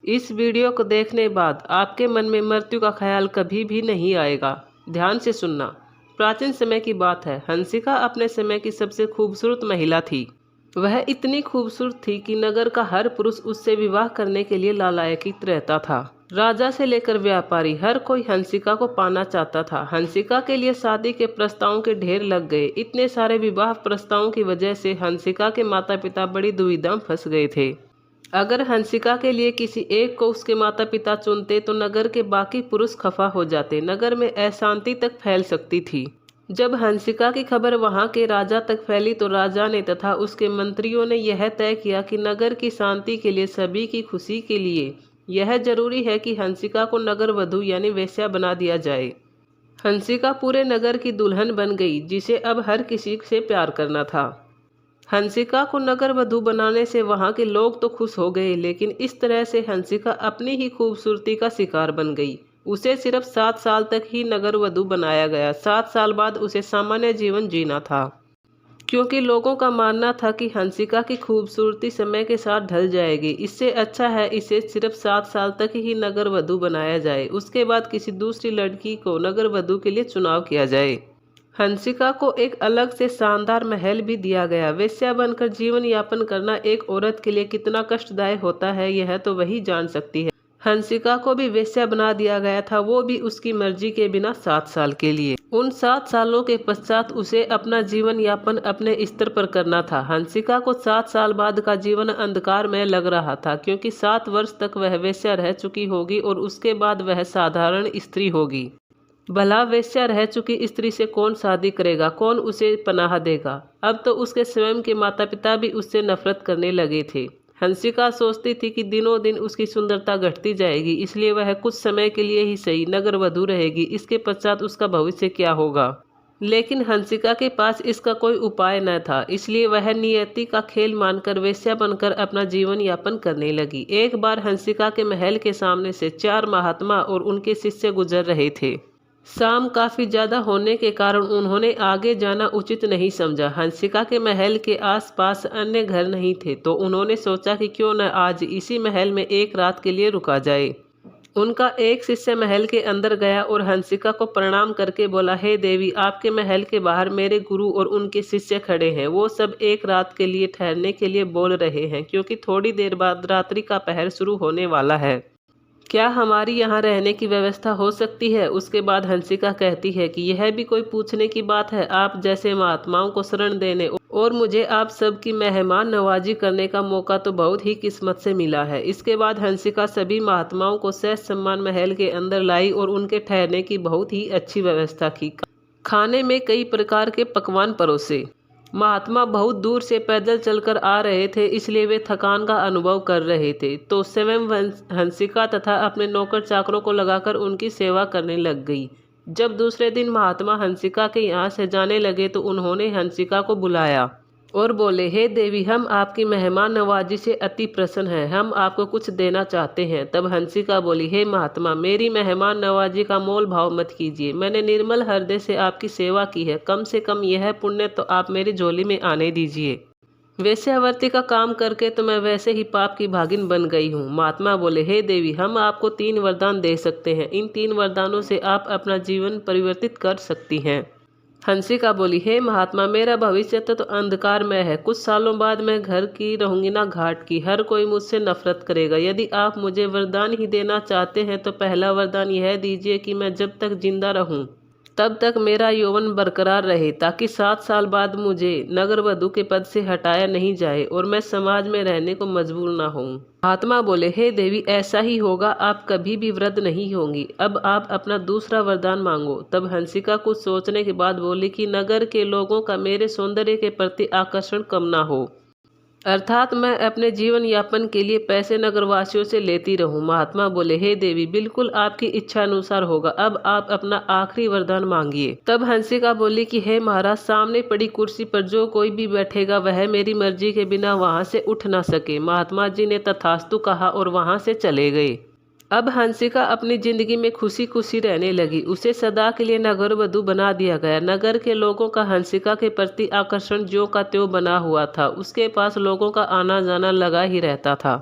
इस वीडियो को देखने बाद आपके मन में मृत्यु का ख्याल कभी भी नहीं आएगा। ध्यान से सुनना। प्राचीन समय की बात है। हंसिका अपने समय की सबसे खूबसूरत महिला थी। वह इतनी खूबसूरत थी कि नगर का हर पुरुष उससे विवाह करने के लिए लालायित रहता था। राजा से लेकर व्यापारी हर कोई हंसिका को पाना चाहता था। हंसिका के लिए शादी के प्रस्तावों के ढेर लग गए। इतने सारे विवाह प्रस्तावों की वजह से हंसिका के माता पिता बड़ी दुविधा में फंस गए थे। अगर हंसिका के लिए किसी एक को उसके माता पिता चुनते तो नगर के बाकी पुरुष खफा हो जाते। नगर में अशांति तक फैल सकती थी। जब हंसिका की खबर वहां के राजा तक फैली तो राजा ने तथा उसके मंत्रियों ने यह तय किया कि नगर की शांति के लिए, सभी की खुशी के लिए यह जरूरी है कि हंसिका को नगर वधू यानी वेश्या बना दिया जाए। हंसिका पूरे नगर की दुल्हन बन गई, जिसे अब हर किसी से प्यार करना था। हंसिका को नगर वधू बनाने से वहां के लोग तो खुश हो गए, लेकिन इस तरह से हंसिका अपनी ही खूबसूरती का शिकार बन गई। उसे सिर्फ 7 साल तक ही नगर वधू बनाया गया। 7 साल बाद उसे सामान्य जीवन जीना था, क्योंकि लोगों का मानना था कि हंसिका की खूबसूरती समय के साथ ढल जाएगी। इससे अच्छा है इसे सिर्फ 7 साल तक ही नगर वधू बनाया जाए। उसके बाद किसी दूसरी लड़की को नगर वधू के लिए चुनाव किया जाए। हंसिका को एक अलग से शानदार महल भी दिया गया। वेश्या बनकर जीवन यापन करना एक औरत के लिए कितना कष्टदायक होता है, यह तो वही जान सकती है। हंसिका को भी वेश्या बना दिया गया था, वो भी उसकी मर्जी के बिना 7 साल के लिए। उन 7 सालों के पश्चात उसे अपना जीवन यापन अपने स्तर पर करना था। हंसिका को 7 साल बाद का जीवन अंधकार में लग रहा था, क्योंकि 7 वर्ष तक वह वेश्या रह चुकी होगी और उसके बाद वह साधारण स्त्री होगी। भला वेश्या रह चुकी स्त्री से कौन शादी करेगा, कौन उसे पनाह देगा। अब तो उसके स्वयं के माता पिता भी उससे नफरत करने लगे थे। हंसिका सोचती थी कि दिनों दिन उसकी सुंदरता घटती जाएगी, इसलिए वह कुछ समय के लिए ही सही नगर वधू रहेगी। इसके पश्चात उसका भविष्य क्या होगा। लेकिन हंसिका के पास इसका कोई उपाय न था, इसलिए वह नियति का खेल मानकर वेश्या बनकर अपना जीवन यापन करने लगी। एक बार हंसिका के महल के सामने से 4 महात्मा और उनके शिष्य गुजर रहे थे। शाम काफी ज्यादा होने के कारण उन्होंने आगे जाना उचित नहीं समझा। हंसिका के महल के आसपास अन्य घर नहीं थे, तो उन्होंने सोचा कि क्यों न आज इसी महल में एक रात के लिए रुका जाए। उनका एक शिष्य महल के अंदर गया और हंसिका को प्रणाम करके बोला, हे देवी, आपके महल के बाहर मेरे गुरु और उनके शिष्य खड़े हैं। वो सब एक रात के लिए ठहरने के लिए बोल रहे हैं, क्योंकि थोड़ी देर बाद रात्रि का पहर शुरू होने वाला है। क्या हमारी यहाँ रहने की व्यवस्था हो सकती है। उसके बाद हंसिका कहती है कि यह भी कोई पूछने की बात है। आप जैसे महात्माओं को शरण देने और मुझे आप सबकी मेहमान नवाजी करने का मौका तो बहुत ही किस्मत से मिला है। इसके बाद हंसिका सभी महात्माओं को सहज सम्मान महल के अंदर लाई और उनके ठहरने की बहुत ही अच्छी व्यवस्था की। खाने में कई प्रकार के पकवान परोसे। महात्मा बहुत दूर से पैदल चलकर आ रहे थे, इसलिए वे थकान का अनुभव कर रहे थे, तो स्वयं हंसिका तथा अपने नौकर चाकरों को लगाकर उनकी सेवा करने लग गई। जब दूसरे दिन महात्मा हंसिका के यहाँ से जाने लगे तो उन्होंने हंसिका को बुलाया और बोले, हे देवी, हम आपकी मेहमान नवाजी से अति प्रसन्न हैं। हम आपको कुछ देना चाहते हैं। तब हंसिका बोली, हे महात्मा, मेरी मेहमान नवाजी का मोल भाव मत कीजिए। मैंने निर्मल हृदय से आपकी सेवा की है। कम से कम यह पुण्य तो आप मेरी झोली में आने दीजिए। वेश्यावृत्ति का काम करके तो मैं वैसे ही पाप की भागिन बन गई हूँ। महात्मा बोले, हे देवी, हम आपको 3 वरदान दे सकते हैं। इन 3 वरदानों से आप अपना जीवन परिवर्तित कर सकती हैं। हंसिका बोली, हे महात्मा, मेरा भविष्य तो अंधकार में है। कुछ सालों बाद मैं घर की रहूंगी ना घाट की। हर कोई मुझसे नफरत करेगा। यदि आप मुझे वरदान ही देना चाहते हैं तो पहला वरदान यह दीजिए कि मैं जब तक जिंदा रहूं तब तक मेरा यौवन बरकरार रहे, ताकि 7 साल बाद मुझे नगर वधू के पद से हटाया नहीं जाए और मैं समाज में रहने को मजबूर ना हूँ। महात्मा बोले, हे देवी, ऐसा ही होगा। आप कभी भी वृद्ध नहीं होंगी। अब आप अपना दूसरा वरदान मांगो। तब हंसिका कुछ सोचने के बाद बोली कि नगर के लोगों का मेरे सौंदर्य के प्रति आकर्षण कम ना हो, अर्थात मैं अपने जीवन यापन के लिए पैसे नगरवासियों से लेती रहूं। महात्मा बोले, हे देवी, बिल्कुल आपकी इच्छा अनुसार होगा। अब आप अपना आखिरी वरदान मांगिए। तब हंसिका बोली कि हे महाराज, सामने पड़ी कुर्सी पर जो कोई भी बैठेगा वह मेरी मर्जी के बिना वहां से उठ ना सके। महात्मा जी ने तथास्तु कहा और वहां से चले गए। अब हंसिका अपनी जिंदगी में खुशी खुशी रहने लगी। उसे सदा के लिए नगर वधू बना दिया गया। नगर के लोगों का हंसिका के प्रति आकर्षण ज्यों का त्यों बना हुआ था। उसके पास लोगों का आना जाना लगा ही रहता था।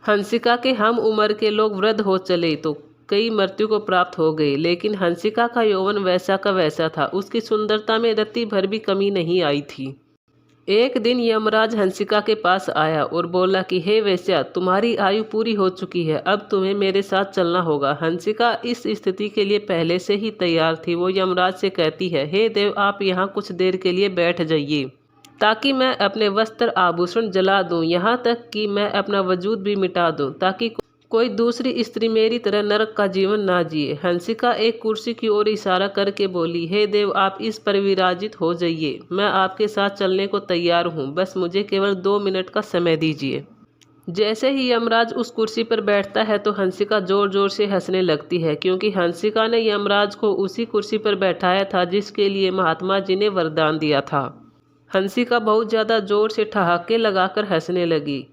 हंसिका के हम उम्र के लोग वृद्ध हो चले तो कई मृत्यु को प्राप्त हो गए, लेकिन हंसिका का यौवन वैसा का वैसा था। उसकी सुंदरता में रत्ती भर भी कमी नहीं आई थी। एक दिन यमराज हंसिका के पास आया और बोला कि हे वेश्या, तुम्हारी आयु पूरी हो चुकी है, अब तुम्हें मेरे साथ चलना होगा। हंसिका इस स्थिति के लिए पहले से ही तैयार थी। वो यमराज से कहती है, हे देव, आप यहाँ कुछ देर के लिए बैठ जाइए ताकि मैं अपने वस्त्र आभूषण जला दूं, यहाँ तक कि मैं अपना वजूद भी मिटा दूं, ताकि कोई दूसरी स्त्री मेरी तरह नरक का जीवन ना जिए। हंसिका एक कुर्सी की ओर इशारा करके बोली, हे देव, आप इस पर विराजित हो जाइए, मैं आपके साथ चलने को तैयार हूँ, बस मुझे केवल 2 मिनट का समय दीजिए। जैसे ही यमराज उस कुर्सी पर बैठता है तो हंसिका जोर जोर से हंसने लगती है, क्योंकि हंसिका ने यमराज को उसी कुर्सी पर बैठाया था जिसके लिए महात्मा जी ने वरदान दिया था। हंसिका बहुत ज़्यादा जोर से ठहाके लगाकर हंसने लगी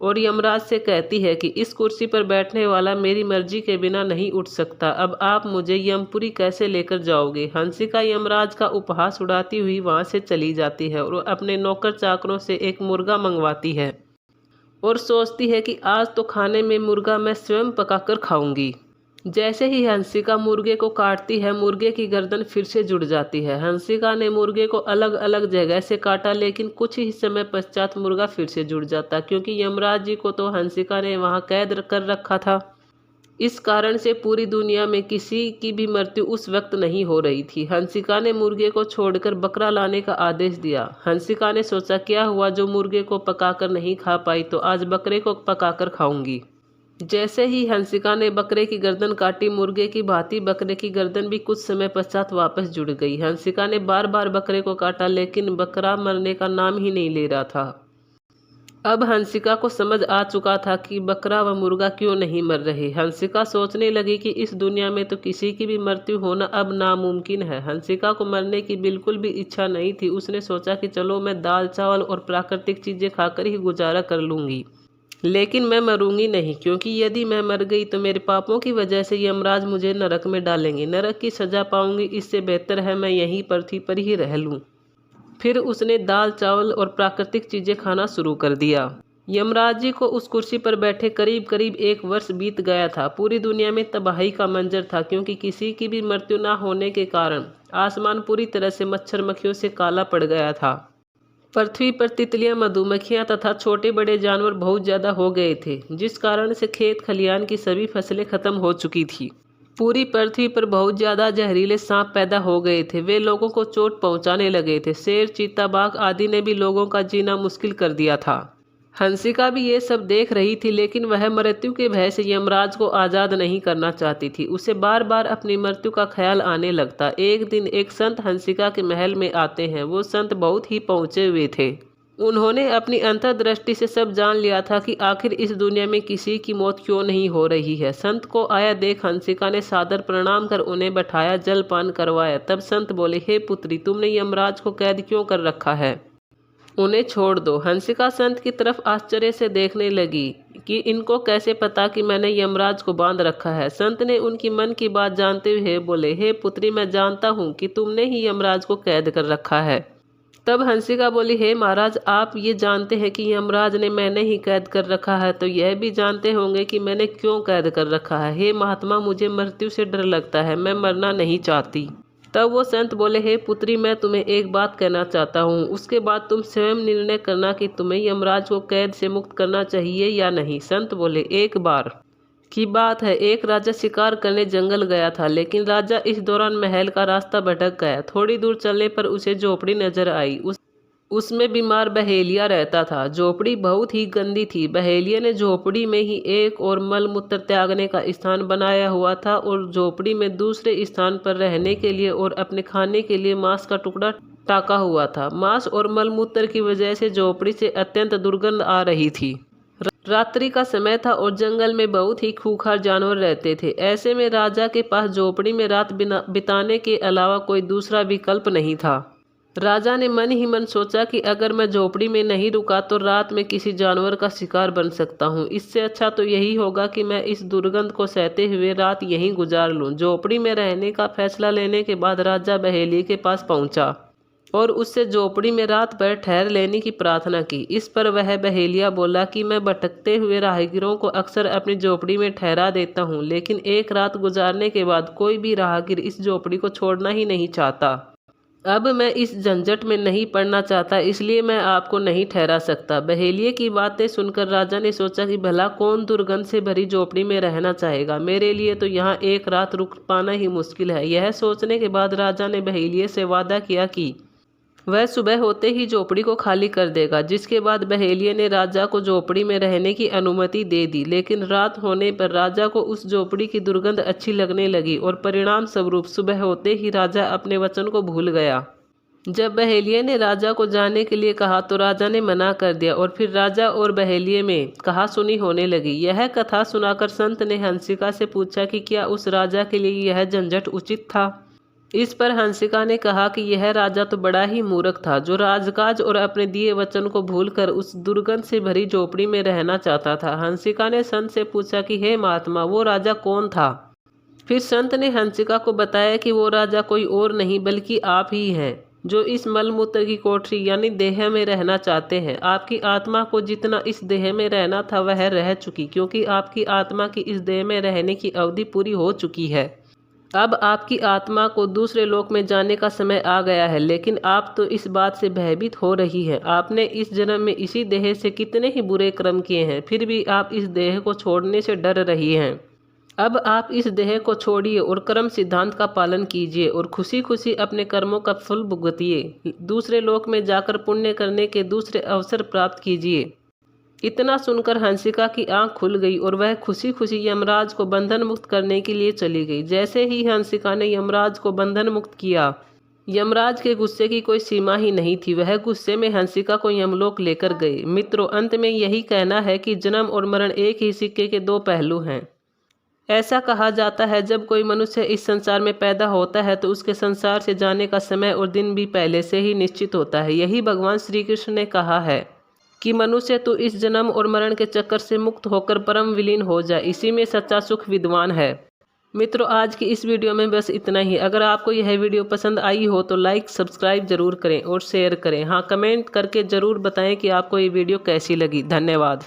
और यमराज से कहती है कि इस कुर्सी पर बैठने वाला मेरी मर्जी के बिना नहीं उठ सकता, अब आप मुझे यमपुरी कैसे लेकर जाओगे। हंसिका यमराज का उपहास उड़ाती हुई वहां से चली जाती है और अपने नौकर चाकरों से एक मुर्गा मंगवाती है और सोचती है कि आज तो खाने में मुर्गा मैं स्वयं पकाकर खाऊंगी। जैसे ही हंसिका मुर्गे को काटती है, मुर्गे की गर्दन फिर से जुड़ जाती है। हंसिका ने मुर्गे को अलग अलग जगह से काटा, लेकिन कुछ ही समय पश्चात मुर्गा फिर से जुड़ जाता, क्योंकि यमराज जी को तो हंसिका ने वहां कैद कर रखा था। इस कारण से पूरी दुनिया में किसी की भी मृत्यु उस वक्त नहीं हो रही थी। हंसिका ने मुर्गे को छोड़कर बकरा लाने का आदेश दिया। हंसिका ने सोचा, क्या हुआ, जो मुर्गे को पकाकर नहीं खा पाई तो आज बकरे को पकाकर खाऊंगी। जैसे ही हंसिका ने बकरे की गर्दन काटी, मुर्गे की भांति बकरे की गर्दन भी कुछ समय पश्चात वापस जुड़ गई। हंसिका ने बार बार बकरे को काटा, लेकिन बकरा मरने का नाम ही नहीं ले रहा था। अब हंसिका को समझ आ चुका था कि बकरा व मुर्गा क्यों नहीं मर रहे। हंसिका सोचने लगी कि इस दुनिया में तो किसी की भी मृत्यु होना अब नामुमकिन है। हंसिका को मरने की बिल्कुल भी इच्छा नहीं थी। उसने सोचा कि चलो मैं दाल चावल और प्राकृतिक चीज़ें खाकर ही गुजारा कर लूँगी, लेकिन मैं मरूंगी नहीं, क्योंकि यदि मैं मर गई तो मेरे पापों की वजह से यमराज मुझे नरक में डालेंगे, नरक की सज़ा पाऊंगी। इससे बेहतर है मैं यहीं पृथ्वी पर ही रह लूं। फिर उसने दाल चावल और प्राकृतिक चीज़ें खाना शुरू कर दिया। यमराज जी को उस कुर्सी पर बैठे करीब करीब 1 वर्ष बीत गया था। पूरी दुनिया में तबाही का मंजर था, क्योंकि किसी की भी मृत्यु न होने के कारण आसमान पूरी तरह से मच्छर मक्खियों से काला पड़ गया था। पृथ्वी पर तितलियां, मधुमक्खियां तथा छोटे बड़े जानवर बहुत ज़्यादा हो गए थे, जिस कारण से खेत खलियान की सभी फसलें खत्म हो चुकी थी। पूरी पृथ्वी पर बहुत ज़्यादा जहरीले सांप पैदा हो गए थे। वे लोगों को चोट पहुंचाने लगे थे। शेर, चीता, बाघ आदि ने भी लोगों का जीना मुश्किल कर दिया था। हंसिका भी ये सब देख रही थी, लेकिन वह मृत्यु के भय से यमराज को आज़ाद नहीं करना चाहती थी। उसे बार बार अपनी मृत्यु का ख्याल आने लगता। एक दिन एक संत हंसिका के महल में आते हैं। वो संत बहुत ही पहुँचे हुए थे। उन्होंने अपनी अंतर्दृष्टि से सब जान लिया था कि आखिर इस दुनिया में किसी की मौत क्यों नहीं हो रही है। संत को आया देख हंसिका ने सादर प्रणाम कर उन्हें बैठाया, जलपान करवाया। तब संत बोले, हे पुत्री, तुमने यमराज को कैद क्यों कर रखा है, उन्हें छोड़ दो। हंसिका संत की तरफ आश्चर्य से देखने लगी कि इनको कैसे पता कि मैंने यमराज को बांध रखा है। संत ने उनकी मन की बात जानते हुए बोले, हे पुत्री, मैं जानता हूँ कि तुमने ही यमराज को कैद कर रखा है। तब हंसिका बोली, हे महाराज, आप ये जानते हैं कि यमराज ने मैंने ही कैद कर रखा है, तो यह भी जानते होंगे कि मैंने क्यों कैद कर रखा है। हे महात्मा, मुझे मृत्यु से डर लगता है, मैं मरना नहीं चाहती। तब वो संत बोले, हे पुत्री, मैं तुम्हें एक बात कहना चाहता हूँ, उसके बाद तुम स्वयं निर्णय करना कि तुम्हें यमराज को कैद से मुक्त करना चाहिए या नहीं। संत बोले, एक बार की बात है, एक राजा शिकार करने जंगल गया था, लेकिन राजा इस दौरान महल का रास्ता भटक गया। थोड़ी दूर चलने पर उसे झोपड़ी नजर आई। उसमें बीमार बहेलिया रहता था। झोपड़ी बहुत ही गंदी थी। बहेलिया ने झोपड़ी में ही एक और मल मूत्र त्यागने का स्थान बनाया हुआ था और झोपड़ी में दूसरे स्थान पर रहने के लिए और अपने खाने के लिए मांस का टुकड़ा टाका हुआ था। मांस और मल मूत्र की वजह से झोपड़ी से अत्यंत दुर्गंध आ रही थी। रात्रि का समय था और जंगल में बहुत ही खूंखार जानवर रहते थे। ऐसे में राजा के पास झोपड़ी में रात बिताने के अलावा कोई दूसरा विकल्प नहीं था। राजा ने मन ही मन सोचा कि अगर मैं झोपड़ी में नहीं रुका तो रात में किसी जानवर का शिकार बन सकता हूँ। इससे अच्छा तो यही होगा कि मैं इस दुर्गंध को सहते हुए रात यहीं गुजार लूँ। झोपड़ी में रहने का फैसला लेने के बाद राजा बहेलिये के पास पहुँचा। और उससे झोपड़ी में रात भर ठहर लेने की प्रार्थना की। इस पर वह बहेलिया बोला कि मैं भटकते हुए राहगीरों को अक्सर अपनी झोपड़ी में ठहरा देता हूँ, लेकिन एक रात गुजारने के बाद कोई भी राहगीर इस झोपड़ी को छोड़ना ही नहीं चाहता। अब मैं इस झंझट में नहीं पड़ना चाहता, इसलिए मैं आपको नहीं ठहरा सकता। बहेलिये की बातें सुनकर राजा ने सोचा कि भला कौन दुर्गंध से भरी झोपड़ी में रहना चाहेगा। मेरे लिए तो यहाँ एक रात रुक पाना ही मुश्किल है। यह सोचने के बाद राजा ने बहेलिये से वादा किया कि वह सुबह होते ही झोपड़ी को खाली कर देगा, जिसके बाद बहेलिये ने राजा को झोपड़ी में रहने की अनुमति दे दी। लेकिन रात होने पर राजा को उस झोपड़ी की दुर्गंध अच्छी लगने लगी और परिणाम स्वरूप सुबह होते ही राजा अपने वचन को भूल गया। जब बहेलिये ने राजा को जाने के लिए कहा तो राजा ने मना कर दिया और फिर राजा और बहेलिये में कहासुनी होने लगी। यह कथा सुनाकर संत ने हंसिका से पूछा कि क्या उस राजा के लिए यह झंझट उचित था। इस पर हंसिका ने कहा कि यह राजा तो बड़ा ही मूर्ख था, जो राजकाज और अपने दिए वचन को भूलकर उस दुर्गंध से भरी झोपड़ी में रहना चाहता था। हंसिका ने संत से पूछा कि हे महात्मा, वो राजा कौन था। फिर संत ने हंसिका को बताया कि वो राजा कोई और नहीं बल्कि आप ही हैं, जो इस मलमूत्र की कोठरी यानी देह में रहना चाहते हैं। आपकी आत्मा को जितना इस देह में रहना था वह रह चुकी, क्योंकि आपकी आत्मा की इस देह में रहने की अवधि पूरी हो चुकी है। अब आपकी आत्मा को दूसरे लोक में जाने का समय आ गया है, लेकिन आप तो इस बात से भयभीत हो रही हैं। आपने इस जन्म में इसी देह से कितने ही बुरे कर्म किए हैं, फिर भी आप इस देह को छोड़ने से डर रही हैं। अब आप इस देह को छोड़िए और कर्म सिद्धांत का पालन कीजिए और खुशी खुशी अपने कर्मों का फल भुगतिए। दूसरे लोक में जाकर पुण्य करने के दूसरे अवसर प्राप्त कीजिए। इतना सुनकर हंसिका की आंख खुल गई और वह खुशी खुशी यमराज को बंधन मुक्त करने के लिए चली गई। जैसे ही हंसिका ने यमराज को बंधन मुक्त किया, यमराज के गुस्से की कोई सीमा ही नहीं थी। वह गुस्से में हंसिका को यमलोक लेकर गए। मित्रों, अंत में यही कहना है कि जन्म और मरण एक ही सिक्के के दो पहलू हैं। ऐसा कहा जाता है जब कोई मनुष्य इस संसार में पैदा होता है तो उसके संसार से जाने का समय और दिन भी पहले से ही निश्चित होता है। यही भगवान श्री कृष्ण ने कहा है कि मनुष्य तो इस जन्म और मरण के चक्कर से मुक्त होकर परम विलीन हो जाए, इसी में सच्चा सुख विद्वान है। मित्रों, आज की इस वीडियो में बस इतना ही। अगर आपको यह वीडियो पसंद आई हो तो लाइक सब्सक्राइब जरूर करें और शेयर करें। हाँ, कमेंट करके ज़रूर बताएं कि आपको ये वीडियो कैसी लगी। धन्यवाद।